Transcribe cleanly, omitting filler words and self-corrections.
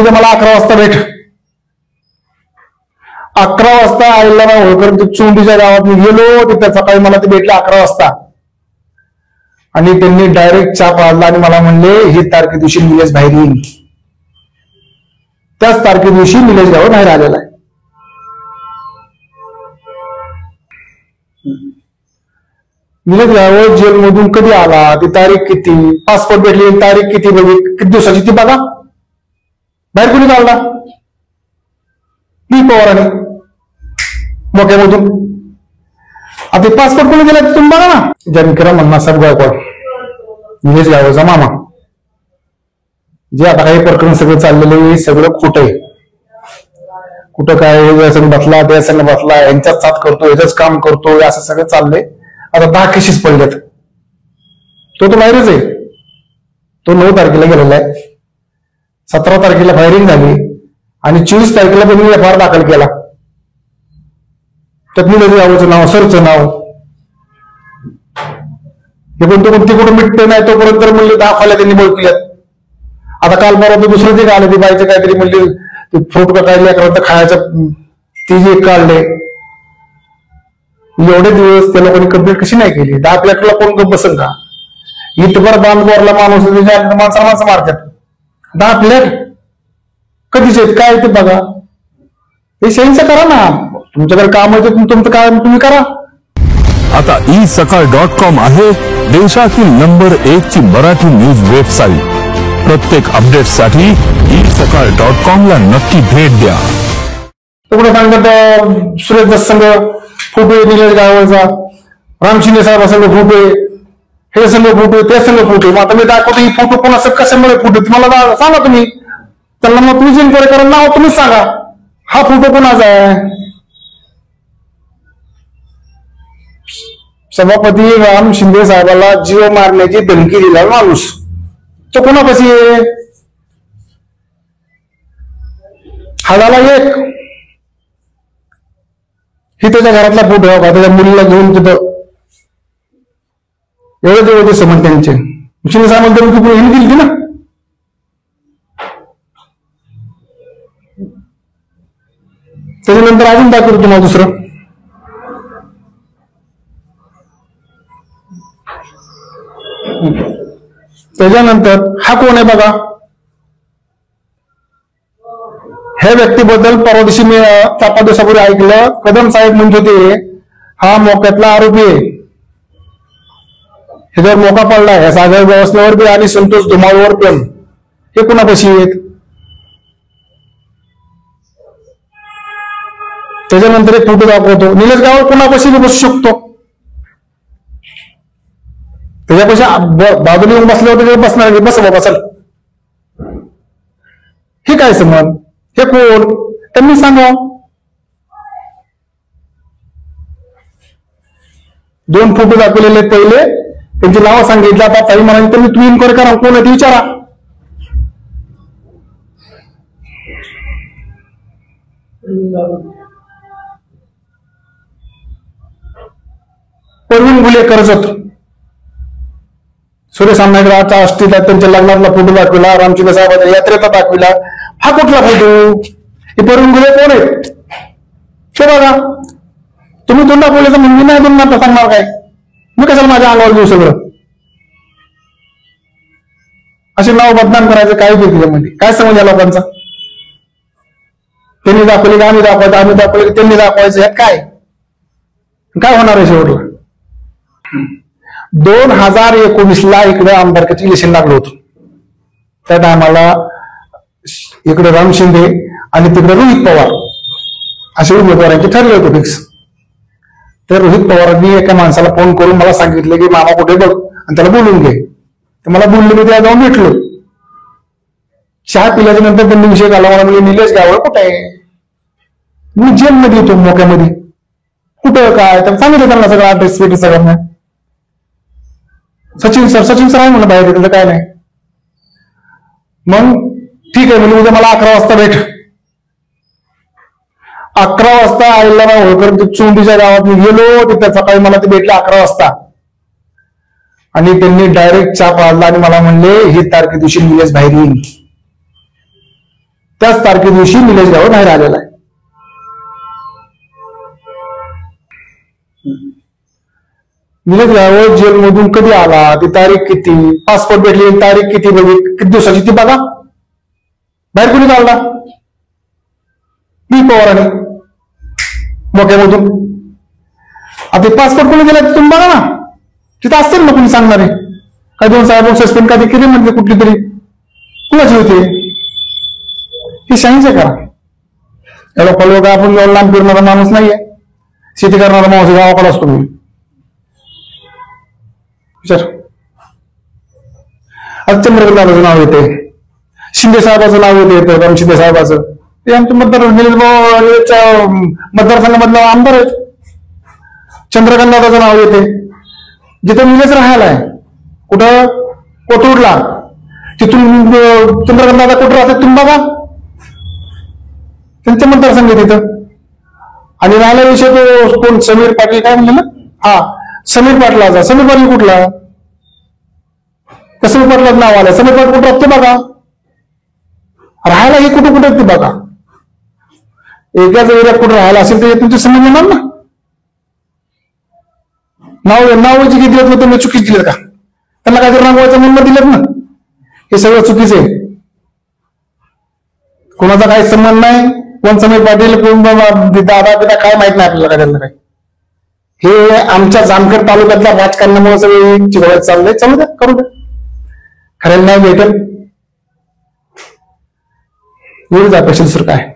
उद्या मला 11 वाजता भेट. 11 वाजता अहिल्याबाई होळकर चोंडीच्या गावात मी गेलो, तिथे सकाळी मला ते भेटले 11 वाजता. आणि त्यांनी डायरेक्ट चहा पाजला आणि मला म्हणले ही तारखे दिवशी निलेश बाहेर येईल. त्याच तारखे दिवशी निलेश गाव बाहेर आलेला आहे. निलेश गाव जेलमधून कधी आला, ती तारीख किती, पासपोर्ट भेटली तारीख किती, किती दिवसाची ती बघा. बाहेर कुणी काढला? मी पवाराने मोक्यामधून. आता पासपोर्ट कोणी दिला तुम्ही बघा ना. जानकीराम अण्णासाहेब गायकवाड निलेश गावाचा मामा. जे आता काही प्रकरण सगळं चाललेलं आहे सगळं खोटं आहे. कुठं काय या संघ बसला त्या संघ बसला, यांच्याच साथ करतो, याच काम करतो, असं सगळं चाललंय. आता 10 केसेस पडल्यात. तो बाहेरच आहे. तो 9 तारखेला गेलेला आहे. 17 तारखेला फायरिंग झाली आणि 24 तारखेला त्यांनी एफआयआर दाखल केला. त्यात निलेश गावाचं नाव, सरचं नाव हे पण तो कुठं मिटते नाही तोपर्यंत म्हणले दाखवल्या त्यांनी बळकल्यात. आता काल परवा ते दुसरं ते आलं, ते बायचं काहीतरी म्हणले ते फ्रूट का काय लेकरांचं खायचं ती जे काढले. एवढे दिवस त्या लोकांनी कंप्लीट कशी नाही केली? 10 प्लेटला कोण गप बसन का? इथभर बांधवरला माणूस माणसाला मारतात. 10 प्लेट कधीच आहेत काय ते बघा. हे शहींचं करा ना. तुमच्याकडे काम आहे तुमचं काम तुम्ही करा. आता isakal.com आहे देशातील नंबर 1 ची मराठी न्यूज वेबसाईट. प्रत्येक अपडेटसाठी isakal.com ला नक्की भेट द्या. तुम्हाला सांगतात सुरेश दस संघ फोटो, निलेश गावाचा राम शिंदे साहेब संघ फोटो, हे संघ फोटो, त्या संघ फोटो. मग आता मी दाखवतो ही फोटो कोणाचं कशामुळे फोटो तुम्हाला सांगा. तुम्ही त्यांना मग तुम्ही इन्क्वायरी करा, नाव तुम्हीच सांगा. हा फोटो कोणाचा आहे? सभापती राम शिंदे साहेबाला जीव मारण्याची धमकी दिला माणूस तो कोणापाशी आहे? हा झाला एक. ही त्याच्या घरातला फोटो आहे, त्याच्या मुलीला घेऊन तिथं एवढे होते समज त्यांचे. शिंदे साहेब धमकी हिंदी दिली ना. त्याच्यानंतर अजून दाखवतो तुम्हाला दुसरं. त्याच्यानंतर हा कोण आहे बघा. ह्या व्यक्तीबद्दल परवा दिवशी मी 4-5 दिवसापूर्वी ऐकलं. कदम साहेब म्हणत होते हा मोक्यातला आरोपी आहे. ह्याच्यावर मोका पडलाय. या सागर व्यवस्थेवर बी आणि संतोष धुमाळवर पण. हे कुणापाशी आहेत? त्याच्यानंतर एक फोटो दाखवतो. निलेश गावात कुणापाशी बसू शकतो? त्याच्यापेक्षा बाजूला येऊन बसल्यावर बसणार बस बाबा चल. हे काय समज? हे कोण? त्यांनी सांगा. 2 फोटो दाखवलेले आहेत. पहिले त्यांची नावं सांगितलं. आता ताई म्हणाली तर तुम्ही इन्क्वायरी करा कोण आहे ते विचारा. परवीन गुले कर्जत, सुरेश आंबेडकरांचा असतील त्यांच्या लग्नातला फोटो दाखविला. रामचंद्र साहेबांच्या यात्रेचा दाखविला. हा कुठला फोटो? हे परवीन गुले कोण आहेत ते बघा. तुम्ही तोंडा बोलायचं म्हणून मी नाही दोन सांगणार काय? मी कशाला माझ्या अंगावर घेऊ सगळं? असे नाव बदनाम करायचं काय ते त्याच्यामध्ये? काय समज या लोकांचा? त्यांनी दाखवले का आम्ही दाखवायचं, आम्ही दाखवले त्यांनी दाखवायचं, यात काय काय होणार आहे शेवटला? 2019ला इकडे आमदारकीचं इलेक्शन लागलं होतं. त्या टायमाला इकडे राम शिंदे आणि तिकडे रोहित पवार असे उमेदवारांचे ठरले होते फिक्स. तर रोहित पवारांनी एका माणसाला फोन करून मला सांगितलं की मामा कुठे बघ आणि त्याला बोलून घे. तर मला बोलले, मी त्याला जाऊन भेटलो. चहा पिल्याच्या नंतर त्यांनी विषय घाला. मला म्हणजे निलेश गावळ कुठे आहे? मी जेलमध्ये येतो मोक्यामध्ये. कुठं काय? तर सांगितलं त्यांना सगळं ऍड्रेस पेटी सगळं. सचिन सर आहे म्हणलं बाहेर, त्याचं काय नाही. मग ठीक आहे म्हणजे उद्या मला 11 वाजता भेट. 11 वाजता अहिल्याबाई होळकर चोंडीच्या गावात मी गेलो. तिथे सकाळी मला ते भेटले 11 वाजता. आणि त्यांनी डायरेक्ट चहा पाजला आणि मला म्हणले ही तारखे दिवशी निलेश बाहेर येईल. त्याच तारखे दिवशी निलेश गावड बाहेर आलेला आहे. निलेश गावड जेलमधून कधी आला, ती तारीख किती, पासपोर्ट भेटलेली तारीख किती, किती दिवसाची ती बघा. बाहेर कुणी काढला? मी पवाराने मोक्यामधून. आता पासपोर्ट कोणी दिला तुम्ही बघा ना, तिथं असतील ना कोणी सांगणारे. काही दोन साहेब सस्पेंड कधी केली म्हणजे कुठली तरी कुणाची होते. ही शाहीच करा. याला फॉलो का आपण लांब फिरणारा माणूस नाहीये. शेती करणारा माणूस गावाकडे असतो मी विचार. आज चंद्रकांतचं नाव येते, शिंदे साहेबाचं नाव येते, राम शिंदे साहेबाचं. ते आमच्या मतदारसंघामधला आमदार आहेत. चंद्रकांत दादाचं नाव येते. जिथे निलेश राहायला आहे कुठं कोथरूडला, तिथून चंद्रकांत दादा कुठं राहतात तुम्ही बघा. त्यांचं मतदारसंघ आहे तिथं. आणि राहिला विषय तो कोण समीर पाटील काय म्हणले ना, हा समीर पाटलाचा. समीर पाटील कुठला? त्या समीर पाटलाच नाव आलं. समीर पाटील कुठं राहतो बघा. राहायला हे कुठं कुठं ते बघा. एकाच एरियात कुठं राहायला असेल तर तुमचे समज येणार ना. नाव जे दिलेत ना तुम्ही चुकीच दिलेत का? त्यांना काहीतरी रंगवायचा नंबर दिलेत ना. हे सगळं चुकीचं आहे. कोणाचा काही संबंध नाही. कोण समीर पाटील, कोण दादा पिता काय माहित नाही आपल्याला. काय त्यांना काय हे आमच्या जामखेड तालुक्यातल्या राजकारणामुळे सगळे चिघळत चाललंय. चालू द्या, करू द्या. खऱ्याला नाही भेटल एवढीच अपेक्षा दुसरं काय.